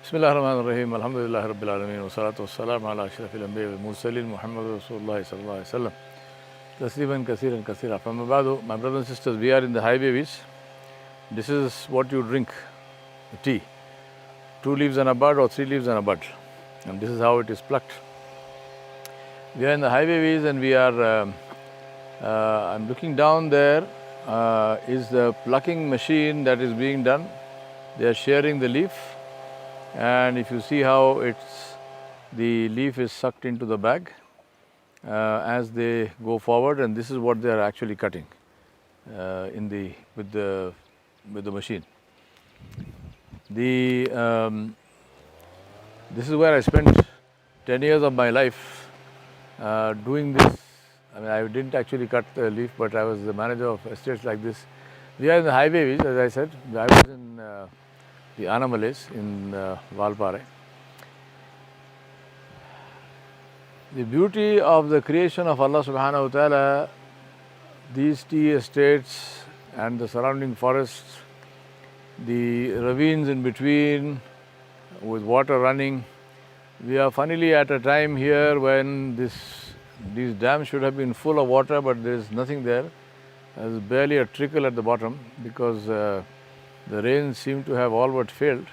Bismillah ar-Rahman ar-Rahim. Alhamdulillah Rabbil Alameen. Wa salatu wa salam ala ashrafil anbiya wal mursalin Muhammad Rasulullah sallallahu alaihi wasallam. Tasliman kathiran kathira. From Abadu, my brothers and sisters, we are in the high ways. This is what you drink, tea. 2 leaves and a bud or 3 leaves and a bud. And this is how it is plucked. We are in the highway ways and we are, I'm looking down there, is the plucking machine that is being done. They are sharing the leaf. And if you see how the leaf is sucked into the bag as they go forward, and this is what they are actually cutting with the machine. This is where I spent 10 years of my life doing this. I mean, I didn't actually cut the leaf, but I was the manager of estates like this. We are in the highways, as I said. I was in the Anamales in Valpare. The beauty of the creation of Allah subhanahu wa ta'ala, these tea estates and the surrounding forests, the ravines in between with water running. We are finally at a time here when these dams should have been full of water, but there is nothing there. There is barely a trickle at the bottom because the rains seem to have all but failed.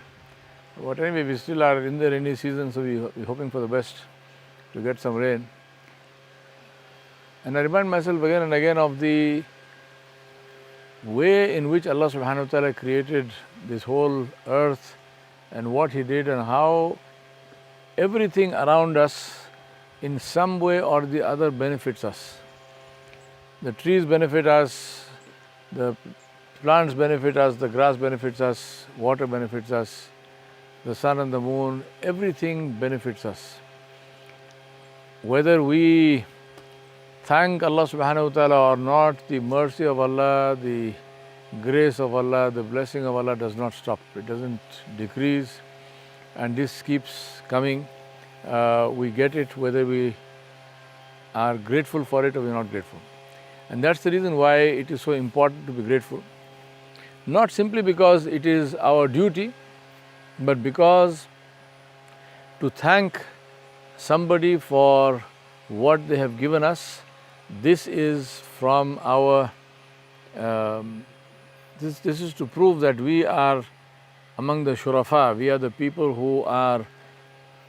But anyway, we still are in the rainy season, so we're hoping for the best to get some rain. And I remind myself again and again of the way in which Allah subhanahu wa ta'ala created this whole earth and what He did and how everything around us in some way or the other benefits us. The trees benefit us, the plants benefit us, the grass benefits us, water benefits us, the sun and the moon, everything benefits us. Whether we thank Allah subhanahu wa ta'ala or not, the mercy of Allah, the grace of Allah, the blessing of Allah does not stop. It doesn't decrease, and this keeps coming. We get it whether we are grateful for it or we are not grateful. And that's the reason why it is so important to be grateful. Not simply because it is our duty, but because to thank somebody for what they have given us, this is from our, this is to prove that we are among the shurafa, we are the people who are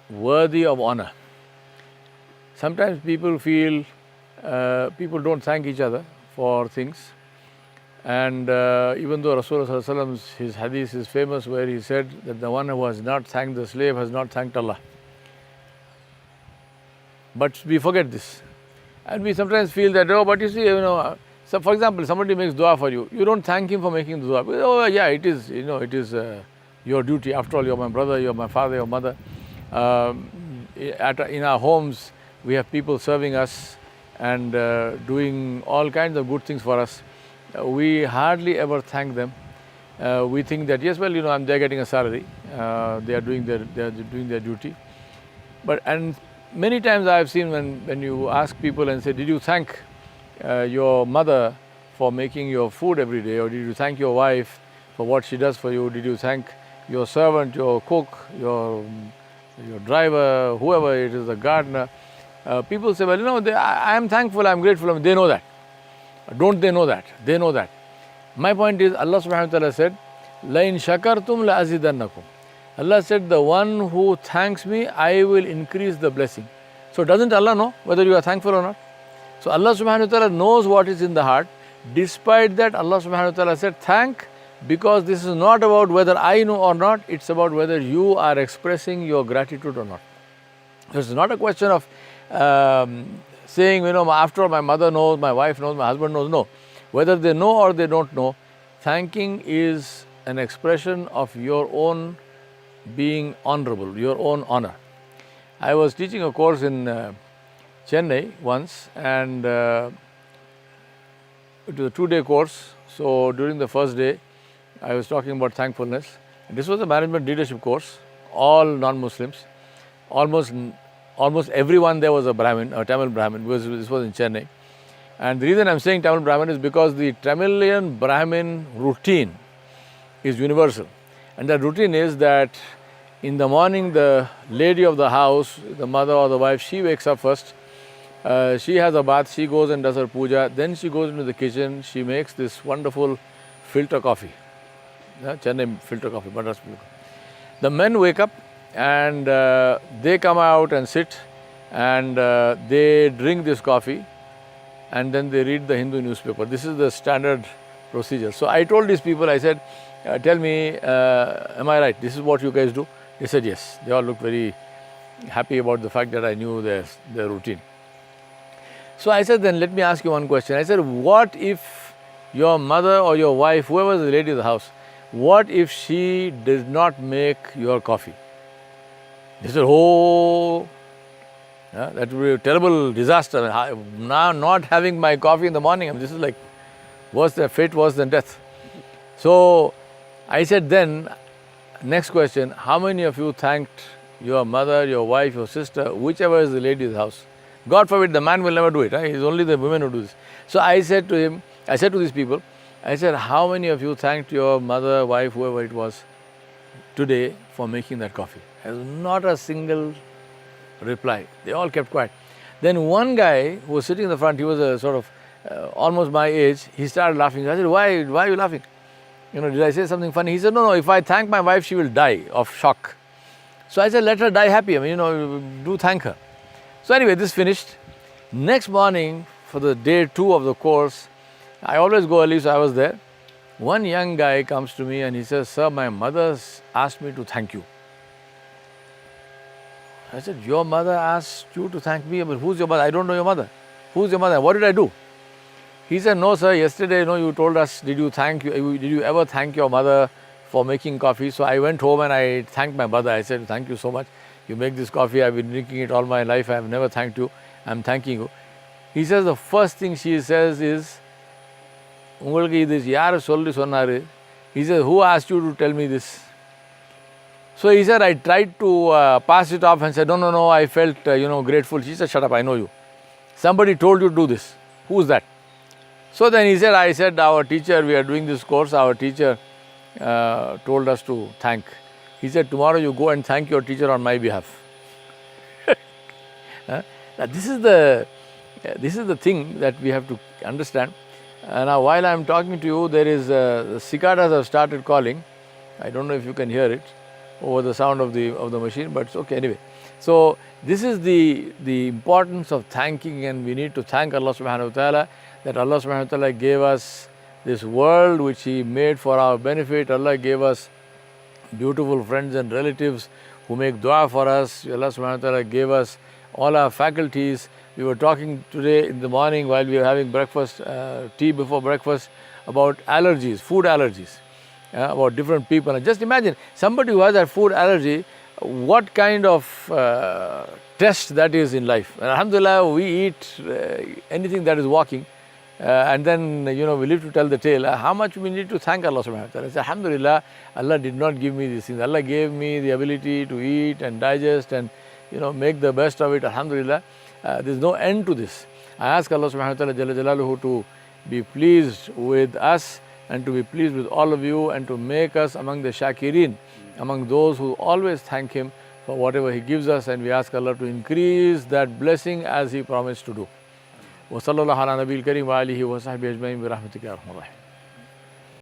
worthy of honor. Sometimes people feel, people don't thank each other for things. And even though Rasulullah his hadith is famous where he said that the one who has not thanked the slave has not thanked Allah. But we forget this. And we sometimes feel that, oh, but you see, so for example, somebody makes dua for you. You don't thank him for making the dua. Oh, yeah, it is, it is your duty. After all, you're my brother, you're my father, your mother. In our homes, we have people serving us and doing all kinds of good things for us. We hardly ever thank them. We think that, yes, well, they're getting a salary. They are doing their duty. And many times I have seen when you ask people and say, did you thank your mother for making your food every day, or did you thank your wife for what she does for you? Did you thank your servant, your cook, your driver, whoever it is, the gardener? People say, well, I am thankful, I am grateful. They know that. Don't they know that? They know that. My point is, Allah subhanahu wa ta'ala said, لَإِن شَكَرْتُمْ لَأَزِدَنَّكُمْ. Allah said, the one who thanks me, I will increase the blessing. So doesn't Allah know whether you are thankful or not? So Allah subhanahu wa ta'ala knows what is in the heart. Despite that, Allah subhanahu wa ta'ala said, thank, because this is not about whether I know or not, it's about whether you are expressing your gratitude or not. So it's not a question of saying, after all, my mother knows, my wife knows, my husband knows. No. Whether they know or they don't know, thanking is an expression of your own being honorable, your own honor. I was teaching a course in Chennai once, and it was a 2-day course. So during the first day, I was talking about thankfulness. This was a management leadership course, all non-Muslims. Almost everyone there was a Brahmin, a Tamil Brahmin, because this was in Chennai. And the reason I'm saying Tamil Brahmin is because the Tamilian Brahmin routine is universal. And that routine is that In the morning, the lady of the house, the mother or the wife, she wakes up first. She has a bath, she goes and does her puja. Then she goes into the kitchen, she makes this wonderful filter coffee. Chennai filter coffee, Madras filter. The men wake up and they come out and sit and they drink this coffee and then they read the Hindu newspaper. This is the standard procedure. So I told these people, I said, tell me, am I right? This is what you guys do? They said yes. They all looked very happy about the fact that I knew their routine. So I said, then let me ask you one question. I said, what if your mother or your wife, whoever is the lady of the house, what if she did not make your coffee? They said, oh, that would be a terrible disaster. Now not having my coffee in the morning, I mean, this is like worse than fate, worse than death. So I said then, next question, how many of you thanked your mother, your wife, your sister, whichever is the lady of the house? God forbid, the man will never do it. It's only the women who do this. So I said to him, I said to these people, I said, how many of you thanked your mother, wife, whoever it was, today for making that coffee? There was not a single reply. They all kept quiet. Then one guy who was sitting in the front, he was a sort of almost my age, he started laughing. I said, why are you laughing? Did I say something funny? He said, no, if I thank my wife, she will die of shock. So I said, let her die happy. Do thank her. So anyway, this finished. Next morning, for the day 2 of the course, I always go early, so I was there. One young guy comes to me and he says, sir, my mother asked me to thank you. I said, your mother asked you to thank me? But who's your mother? I don't know your mother. Who's your mother? What did I do? He said, no, sir, yesterday, you told us, did you ever thank your mother for making coffee? So I went home and I thanked my mother. I said, thank you so much. You make this coffee. I've been drinking it all my life. I have never thanked you. I'm thanking you. He says, the first thing she says is, he said, who asked you to tell me this? So he said, I tried to pass it off and said, no, I felt, grateful. She said, shut up, I know you. Somebody told you to do this. Who's that? So then he said, I said, our teacher, we are doing this course, our teacher told us to thank. He said, tomorrow you go and thank your teacher on my behalf. Now this is the thing that we have to understand. Now while I am talking to you, there is, the cicadas have started calling. I don't know if you can hear it over the sound of the machine, but it's okay anyway. So this is the importance of thanking, and we need to thank Allah subhanahu wa ta'ala that Allah subhanahu wa ta'ala gave us this world which He made for our benefit. Allah gave us beautiful friends and relatives who make dua for us. Allah subhanahu wa ta'ala gave us all our faculties. We were talking today in the morning while we were having breakfast, tea before breakfast, about allergies, food allergies, about different people. And just imagine somebody who has that food allergy, what kind of test that is in life. And alhamdulillah, we eat anything that is walking. And then, we live to tell the tale. How much we need to thank Allah subhanahu wa ta'ala. Say, alhamdulillah, Allah did not give me these things. Allah gave me the ability to eat and digest and, make the best of it. Alhamdulillah, there is no end to this. I ask Allah subhanahu wa ta'ala Jalla Jalaluhu to be pleased with us and to be pleased with all of you and to make us among the Shakireen, among those who always thank Him for whatever He gives us, and we ask Allah to increase that blessing as He promised to do. وصلى الله على نبي الكريم وآله وصحبه أجمعين برحمتك يا أرحم الراحمين.